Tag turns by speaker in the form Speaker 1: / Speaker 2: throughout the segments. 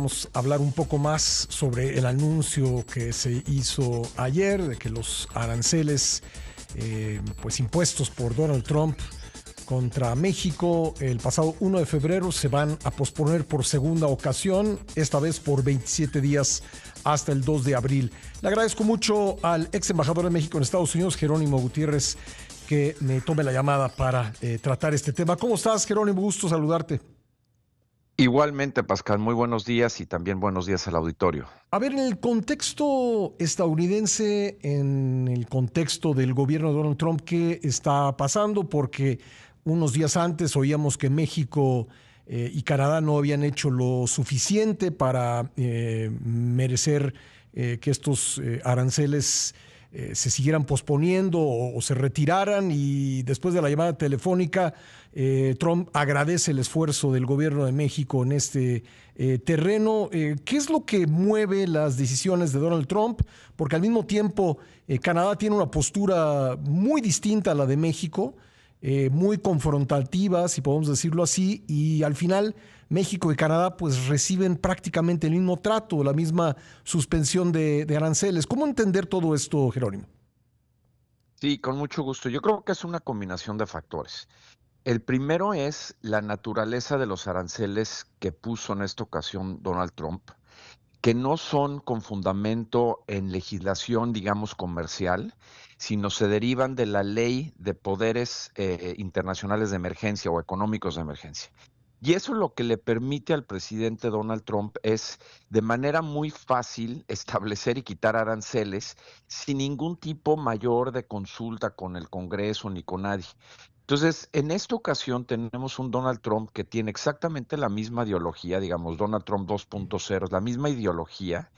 Speaker 1: vamos a hablar un poco más sobre el anuncio que se hizo ayer de que los aranceles pues impuestos por Donald Trump contra México el pasado 1 de febrero se van a posponer por segunda ocasión, esta vez por 27 días hasta el 2 de abril. Le agradezco mucho al ex embajador de México en Estados Unidos, Jerónimo Gutiérrez, que me tome la llamada para tratar este tema. ¿Cómo estás, Jerónimo? Gusto saludarte.
Speaker 2: Igualmente, Pascal, muy buenos días y también buenos días al auditorio.
Speaker 1: A ver, en el contexto estadounidense, en el contexto del gobierno de Donald Trump, ¿qué está pasando? Porque unos días antes oíamos que México y Canadá no habían hecho lo suficiente para merecer que estos aranceles se siguieran posponiendo o se retiraran, y después de la llamada telefónica Trump agradece el esfuerzo del gobierno de México en este terreno. ¿Qué es lo que mueve las decisiones de Donald Trump? Porque al mismo tiempo Canadá tiene una postura muy distinta a la de México, muy confrontativa, si podemos decirlo así, y al final México y Canadá pues reciben prácticamente el mismo trato, la misma suspensión de aranceles. ¿Cómo entender todo esto, Jerónimo?
Speaker 2: Sí, con mucho gusto. Yo creo que es una combinación de factores. El primero es la naturaleza de los aranceles que puso en esta ocasión Donald Trump, que no son con fundamento en legislación, digamos, comercial, sino se derivan de la ley de poderes internacionales de emergencia o económicos de emergencia. Y eso lo que le permite al presidente Donald Trump es de manera muy fácil establecer y quitar aranceles sin ningún tipo mayor de consulta con el Congreso ni con nadie. Entonces, en esta ocasión tenemos un Donald Trump que tiene exactamente la misma ideología, digamos, Donald Trump 2.0, es la misma ideología,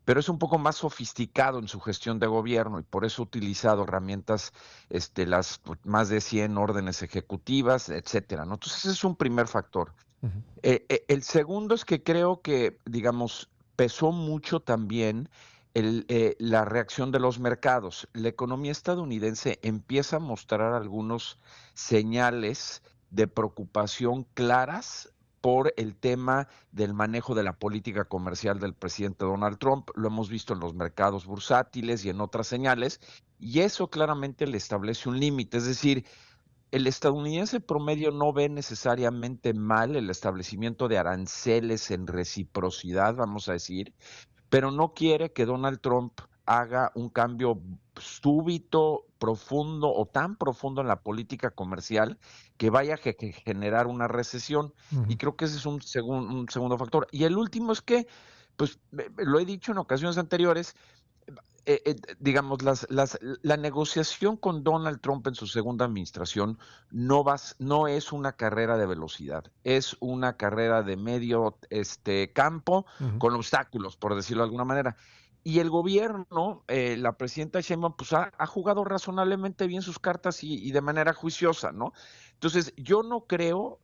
Speaker 2: pero es un poco más sofisticado en su gestión de gobierno y por eso ha utilizado herramientas, las más de 100 órdenes ejecutivas, etcétera, ¿no? Entonces, ese es un primer factor.
Speaker 1: Uh -huh.
Speaker 2: El segundo es que creo que, digamos, pesó mucho también la reacción de los mercados. La economía estadounidense empieza a mostrar algunos señales de preocupación claras por el tema del manejo de la política comercial del presidente Donald Trump. Lo hemos visto en los mercados bursátiles y en otras señales, y eso claramente le establece un límite. Es decir, el estadounidense promedio no ve necesariamente mal el establecimiento de aranceles en reciprocidad, vamos a decir, pero no quiere que Donald Trump haga un cambio súbito, profundo o tan profundo en la política comercial que vaya a generar una recesión.
Speaker 1: Uh
Speaker 2: Y
Speaker 1: -huh.
Speaker 2: creo que ese es un segundo factor. Y el último es que, pues lo he dicho en ocasiones anteriores, digamos, la negociación con Donald Trump en su segunda administración no es una carrera de velocidad, es una carrera de medio campo
Speaker 1: Uh -huh.
Speaker 2: con obstáculos, por decirlo de alguna manera. Y el gobierno, la presidenta Sheinbaum, pues ha jugado razonablemente bien sus cartas y de manera juiciosa, ¿no? Entonces, yo creo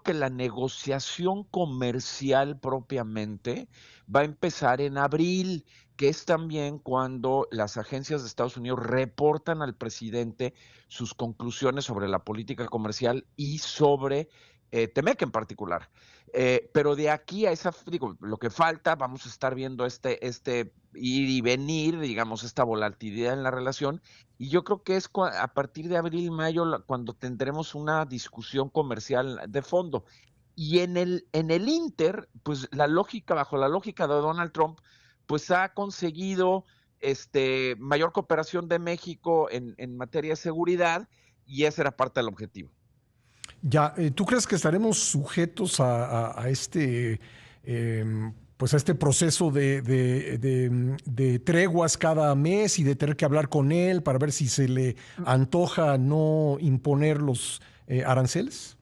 Speaker 2: que la negociación comercial propiamente va a empezar en abril, que es también cuando las agencias de Estados Unidos reportan al presidente sus conclusiones sobre la política comercial y sobre Temec en particular. Pero de aquí a digo, lo que falta, vamos a estar viendo este ir y venir, digamos, esta volatilidad en la relación, y yo creo que es a partir de abril, mayo, cuando tendremos una discusión comercial de fondo. Y en el Inter, pues bajo la lógica de Donald Trump, pues ha conseguido mayor cooperación de México en materia de seguridad, y ese era parte del objetivo.
Speaker 1: Ya, ¿tú crees que estaremos sujetos a este, pues a este proceso de treguas cada mes y de tener que hablar con él para ver si se le antoja no imponer los aranceles?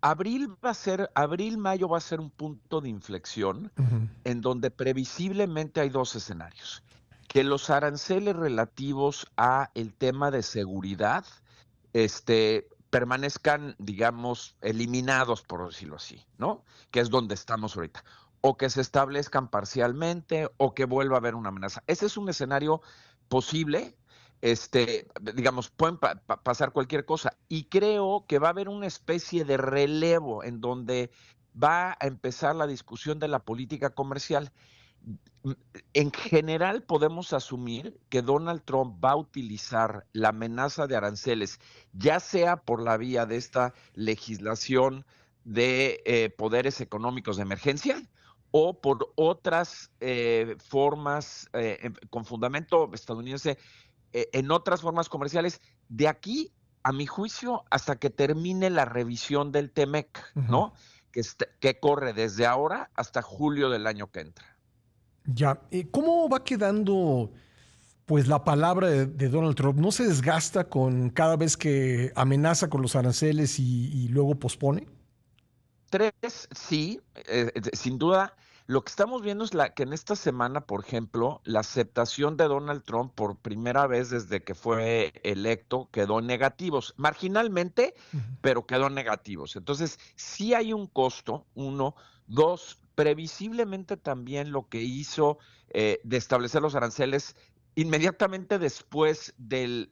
Speaker 2: Mayo va a ser un punto de inflexión
Speaker 1: Uh -huh.
Speaker 2: en donde previsiblemente hay dos escenarios: que los aranceles relativos a el tema de seguridad, permanezcan, digamos, eliminados, por decirlo así, ¿no? Que es donde estamos ahorita. O que se establezcan parcialmente, o que vuelva a haber una amenaza. Ese es un escenario posible. Digamos, pueden pasar cualquier cosa. Y creo que va a haber una especie de relevo en donde va a empezar la discusión de la política comercial. En general podemos asumir que Donald Trump va a utilizar la amenaza de aranceles, ya sea por la vía de esta legislación de poderes económicos de emergencia o por otras formas con fundamento estadounidense, en otras formas comerciales, de aquí, a mi juicio, hasta que termine la revisión del TEMEC,
Speaker 1: Ujú.
Speaker 2: ¿no? Que corre desde ahora hasta julio del año que entra.
Speaker 1: Ya, ¿cómo va quedando pues la palabra de Donald Trump? ¿No se desgasta con cada vez que amenaza con los aranceles y luego pospone?
Speaker 2: Tres, sí, sin duda. Lo que estamos viendo es que en esta semana, por ejemplo, la aceptación de Donald Trump por primera vez desde que fue electo quedó en negativos, marginalmente,
Speaker 1: Ujú.
Speaker 2: pero quedó en negativos. Entonces, sí hay un costo, uno. Dos, previsiblemente también lo que hizo de establecer los aranceles inmediatamente después de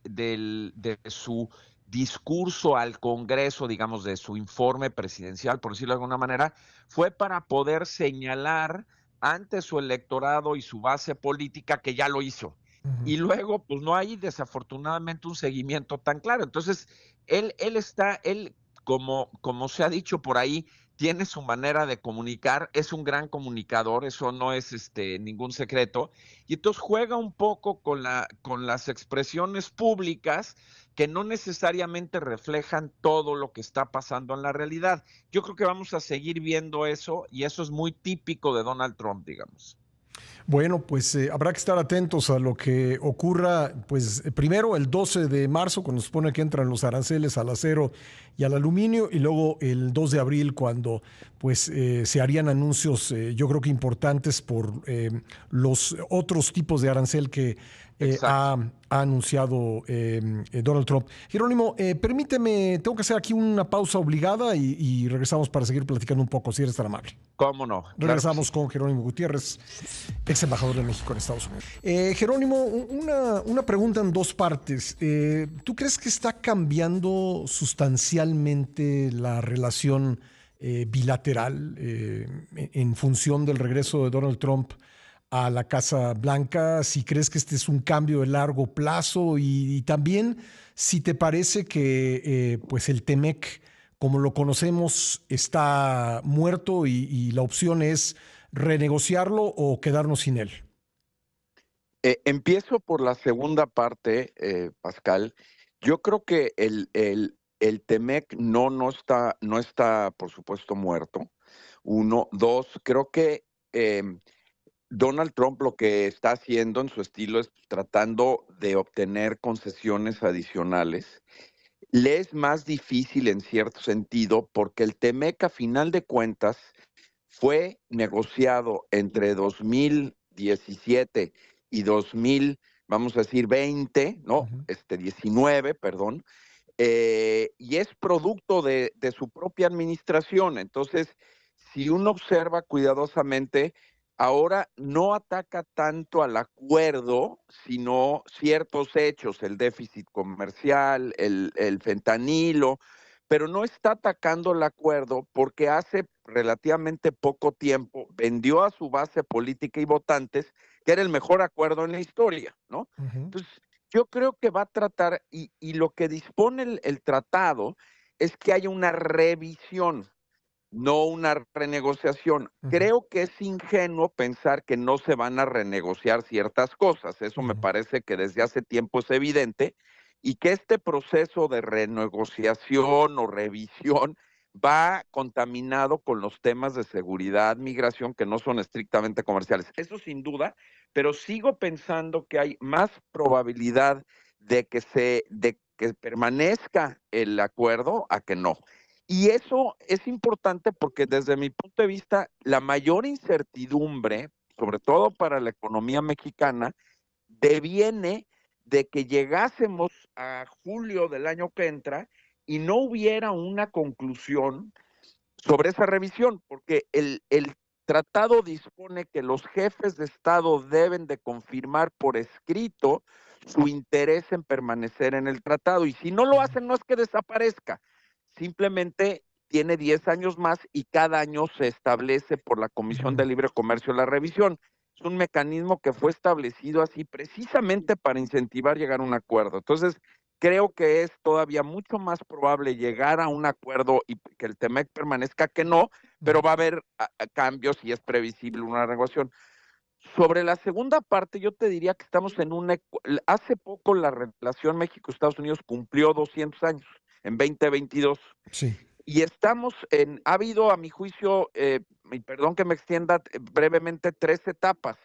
Speaker 2: su discurso al Congreso, digamos, de su informe presidencial, por decirlo de alguna manera, fue para poder señalar ante su electorado y su base política que ya lo hizo.
Speaker 1: Ujú.
Speaker 2: Y luego, pues no hay desafortunadamente un seguimiento tan claro. Entonces, él como se ha dicho por ahí, tiene su manera de comunicar, es un gran comunicador, eso no es ningún secreto, y entonces juega un poco con las expresiones públicas que no necesariamente reflejan todo lo que está pasando en la realidad. Yo creo que vamos a seguir viendo eso y eso es muy típico de Donald Trump, digamos.
Speaker 1: Bueno, pues habrá que estar atentos a lo que ocurra, pues primero el 12 de marzo, cuando se supone que entran los aranceles al acero y al aluminio, y luego el 2 de abril, cuando pues se harían anuncios, yo creo que importantes por los otros tipos de arancel que
Speaker 2: Exacto.
Speaker 1: ha anunciado Donald Trump. Jerónimo, permíteme, tengo que hacer aquí una pausa obligada y regresamos para seguir platicando un poco, si eres tan amable.
Speaker 2: ¿Cómo no? Claro que sí.
Speaker 1: Regresamos con Jerónimo Gutiérrez, ex embajador de México en Estados Unidos. Jerónimo, una pregunta en dos partes. ¿Tú crees que está cambiando sustancialmente la relación bilateral en función del regreso de Donald Trump a la Casa Blanca? Si crees que este es un cambio de largo plazo y también si te parece que pues el TEMEC, como lo conocemos, está muerto y la opción es renegociarlo o quedarnos sin él.
Speaker 3: Empiezo por la segunda parte, Pascal. Yo creo que el TEMEC no está, por supuesto, muerto. Uno, dos, creo que Donald Trump lo que está haciendo en su estilo es tratando de obtener concesiones adicionales. Le es más difícil en cierto sentido porque el TEMEC, a final de cuentas, fue negociado entre 2017 y 2000, vamos a decir 20,
Speaker 1: Uh
Speaker 3: ¿no?
Speaker 1: -huh.
Speaker 3: 19, perdón, y es producto de su propia administración. Entonces, si uno observa cuidadosamente, ahora no ataca tanto al acuerdo, sino ciertos hechos, el déficit comercial, el fentanilo, pero no está atacando el acuerdo porque hace relativamente poco tiempo vendió a su base política y votantes que era el mejor acuerdo en la historia, ¿no?
Speaker 1: Uh -huh.
Speaker 3: Entonces, yo creo que va a tratar, y lo que dispone el tratado es que haya una revisión, no una renegociación.
Speaker 1: Uh -huh.
Speaker 3: Creo que es ingenuo pensar que no se van a renegociar ciertas cosas. Eso
Speaker 1: Uh
Speaker 3: me
Speaker 1: -huh.
Speaker 3: parece que desde hace tiempo es evidente y que este proceso de renegociación o revisión va contaminado con los temas de seguridad, migración, que no son estrictamente comerciales. Eso sin duda, pero sigo pensando que hay más probabilidad de que permanezca el acuerdo a que no. Y eso es importante porque desde mi punto de vista, la mayor incertidumbre, sobre todo para la economía mexicana, deviene de que llegásemos a julio del año que entra y no hubiera una conclusión sobre esa revisión, porque el tratado dispone que los jefes de Estado deben de confirmar por escrito su interés en permanecer en el tratado, y si no lo hacen no es que desaparezca, simplemente tiene 10 años más y cada año se establece por la Comisión de Libre Comercio la revisión. Es un mecanismo que fue establecido así precisamente para incentivar llegar a un acuerdo. Entonces, creo que es todavía mucho más probable llegar a un acuerdo y que el TEMEC permanezca que no, pero va a haber cambios y es previsible una negociación. Sobre la segunda parte, yo te diría que estamos en hace poco la relación México-Estados Unidos cumplió 200 años, en 2022.
Speaker 1: Sí.
Speaker 3: Y ha habido, a mi juicio, y perdón que me extienda brevemente, 3 etapas.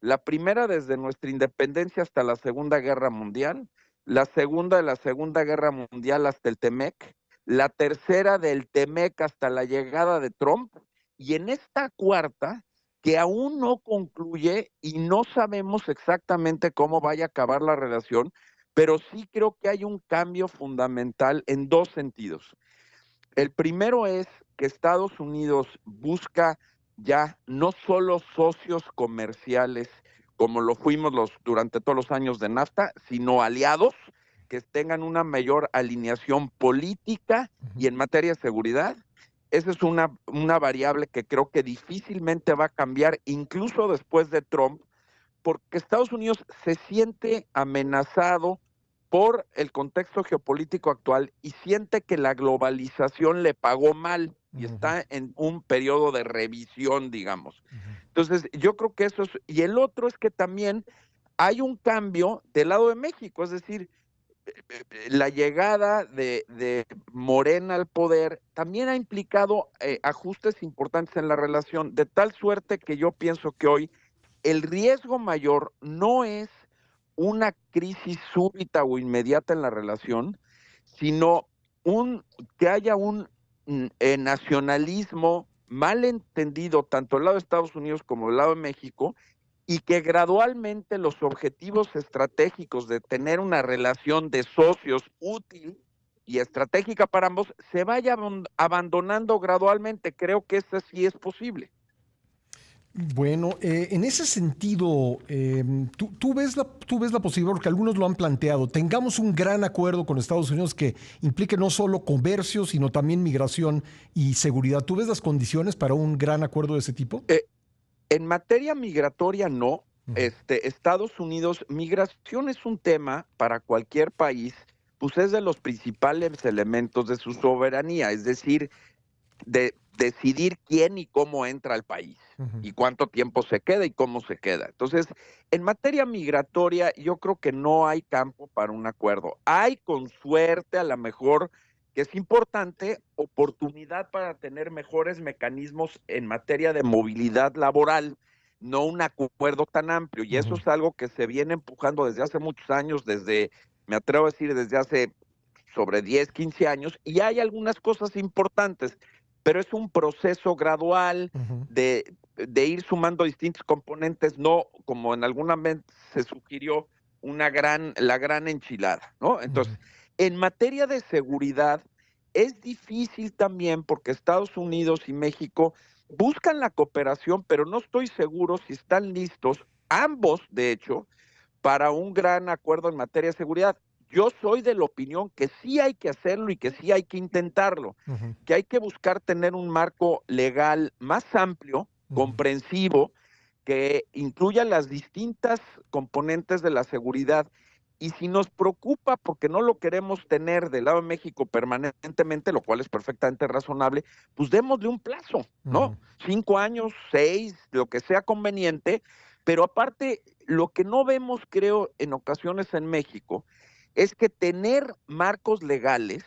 Speaker 3: La primera desde nuestra independencia hasta la Segunda Guerra Mundial, la segunda de la Segunda Guerra Mundial hasta el TEMEC, la tercera del TEMEC hasta la llegada de Trump, y en esta cuarta, que aún no concluye y no sabemos exactamente cómo vaya a acabar la relación, pero sí creo que hay un cambio fundamental en 2 sentidos. El primero es que Estados Unidos busca ya no solo socios comerciales como lo fuimos durante todos los años de NAFTA, sino aliados que tengan una mayor alineación política y en materia de seguridad. Esa es una variable que creo que difícilmente va a cambiar incluso después de Trump, porque Estados Unidos se siente amenazado por el contexto geopolítico actual y siente que la globalización le pagó mal y está en un periodo de revisión, digamos. Entonces, yo creo que eso es... Y el otro es que también hay un cambio del lado de México, es decir, la llegada de Morena al poder también ha implicado ajustes importantes en la relación, de tal suerte que yo pienso que hoy el riesgo mayor no es una crisis súbita o inmediata en la relación, sino que haya un nacionalismo mal entendido tanto del lado de Estados Unidos como del lado de México, y que gradualmente los objetivos estratégicos de tener una relación de socios útil y estratégica para ambos se vaya abandonando gradualmente. Creo que eso sí es posible.
Speaker 1: Bueno, en ese sentido, ¿tú ves la posibilidad, porque algunos lo han planteado, tengamos un gran acuerdo con Estados Unidos que implique no solo comercio, sino también migración y seguridad? ¿Tú ves las condiciones para un gran acuerdo de ese tipo?
Speaker 3: En materia migratoria, no. Estados Unidos, migración es un tema para cualquier país, pues es de los principales elementos de su soberanía, es decir, de decidir quién y cómo entra al país y cuánto tiempo se queda y cómo se queda. Entonces, en materia migratoria, yo creo que no hay campo para un acuerdo. Hay, con suerte, a lo mejor, que es importante, oportunidad para tener mejores mecanismos en materia de movilidad laboral, no un acuerdo tan amplio. Y eso es algo que se viene empujando desde hace muchos años, me atrevo a decir, desde hace sobre 10, 15 años, y hay algunas cosas importantes, pero es un proceso gradual de ir sumando distintos componentes, no como en alguna vez se sugirió la gran enchilada, ¿no? Entonces, en materia de seguridad, es difícil también porque Estados Unidos y México buscan la cooperación, pero no estoy seguro si están listos, ambos, de hecho, para un gran acuerdo en materia de seguridad. Yo soy de la opinión que sí hay que hacerlo y que sí hay que intentarlo, que hay que buscar tener un marco legal más amplio, comprensivo, que incluya las distintas componentes de la seguridad. Y si nos preocupa porque no lo queremos tener del lado de México permanentemente, lo cual es perfectamente razonable, pues démosle un plazo, ¿no? 5 años, 6, lo que sea conveniente. Pero aparte, lo que no vemos, creo, en ocasiones en México, es que tener marcos legales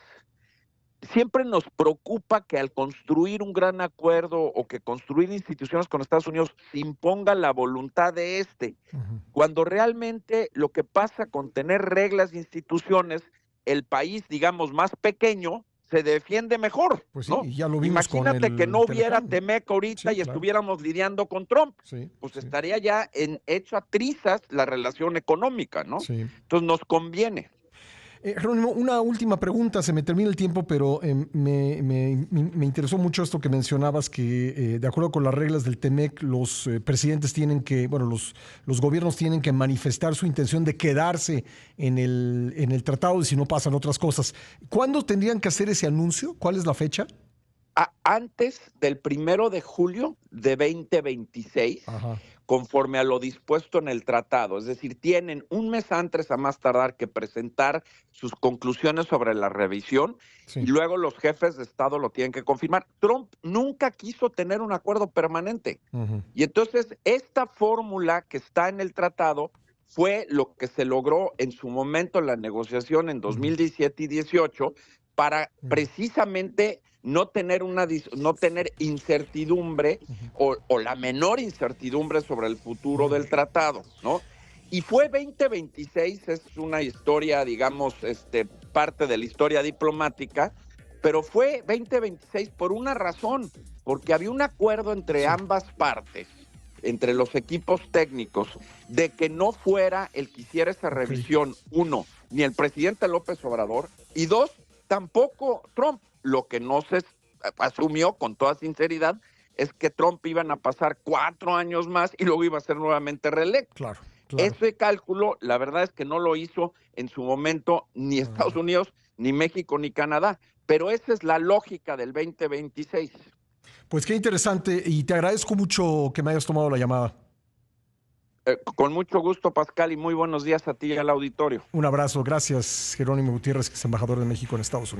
Speaker 3: siempre nos preocupa que al construir un gran acuerdo o que construir instituciones con Estados Unidos se imponga la voluntad de cuando realmente lo que pasa con tener reglas e instituciones, el país, digamos, más pequeño, se defiende mejor,
Speaker 1: pues sí,
Speaker 3: ¿no?
Speaker 1: y ya lo vimos.
Speaker 3: Imagínate que no hubiera TEMEC ahorita y
Speaker 1: claro,
Speaker 3: estuviéramos lidiando con Trump, pues estaría ya hecho a trizas la relación económica, ¿no? Entonces nos conviene.
Speaker 1: Jerónimo, una última pregunta, se me termina el tiempo, pero me interesó mucho esto que mencionabas, que de acuerdo con las reglas del TEMEC, los presidentes tienen que, bueno, los gobiernos tienen que manifestar su intención de quedarse en el tratado y si no pasan otras cosas. ¿Cuándo tendrían que hacer ese anuncio? ¿Cuál es la fecha?
Speaker 3: antes del 1 de julio de 2026,
Speaker 1: Ajá.
Speaker 3: conforme a lo dispuesto en el tratado. Es decir, tienen un mes antes a más tardar que presentar sus conclusiones sobre la revisión
Speaker 1: Sí.
Speaker 3: y luego los jefes de Estado lo tienen que confirmar. Trump nunca quiso tener un acuerdo permanente.
Speaker 1: Ujú.
Speaker 3: Y entonces esta fórmula que está en el tratado fue lo que se logró en su momento en la negociación en 2017 y 18 para precisamente no tener incertidumbre o la menor incertidumbre sobre el futuro del tratado, ¿no? Y fue 2026, es una historia, digamos, parte de la historia diplomática, pero fue 2026 por una razón, porque había un acuerdo entre ambas partes, entre los equipos técnicos, de que no fuera el que hiciera esa revisión, uno, ni el presidente López Obrador, y dos, tampoco Trump. Lo que no se asumió con toda sinceridad es que Trump iban a pasar 4 años más y luego iba a ser nuevamente reelecto.
Speaker 1: Claro.
Speaker 3: Ese cálculo, la verdad es que no lo hizo en su momento ni Estados Unidos, ni México, ni Canadá, pero esa es la lógica del 2026.
Speaker 1: Pues qué interesante y te agradezco mucho que me hayas tomado la llamada.
Speaker 3: Con mucho gusto, Pascal, y muy buenos días a ti y al auditorio.
Speaker 1: Un abrazo. Gracias, Jerónimo Gutiérrez, que es embajador de México en Estados Unidos.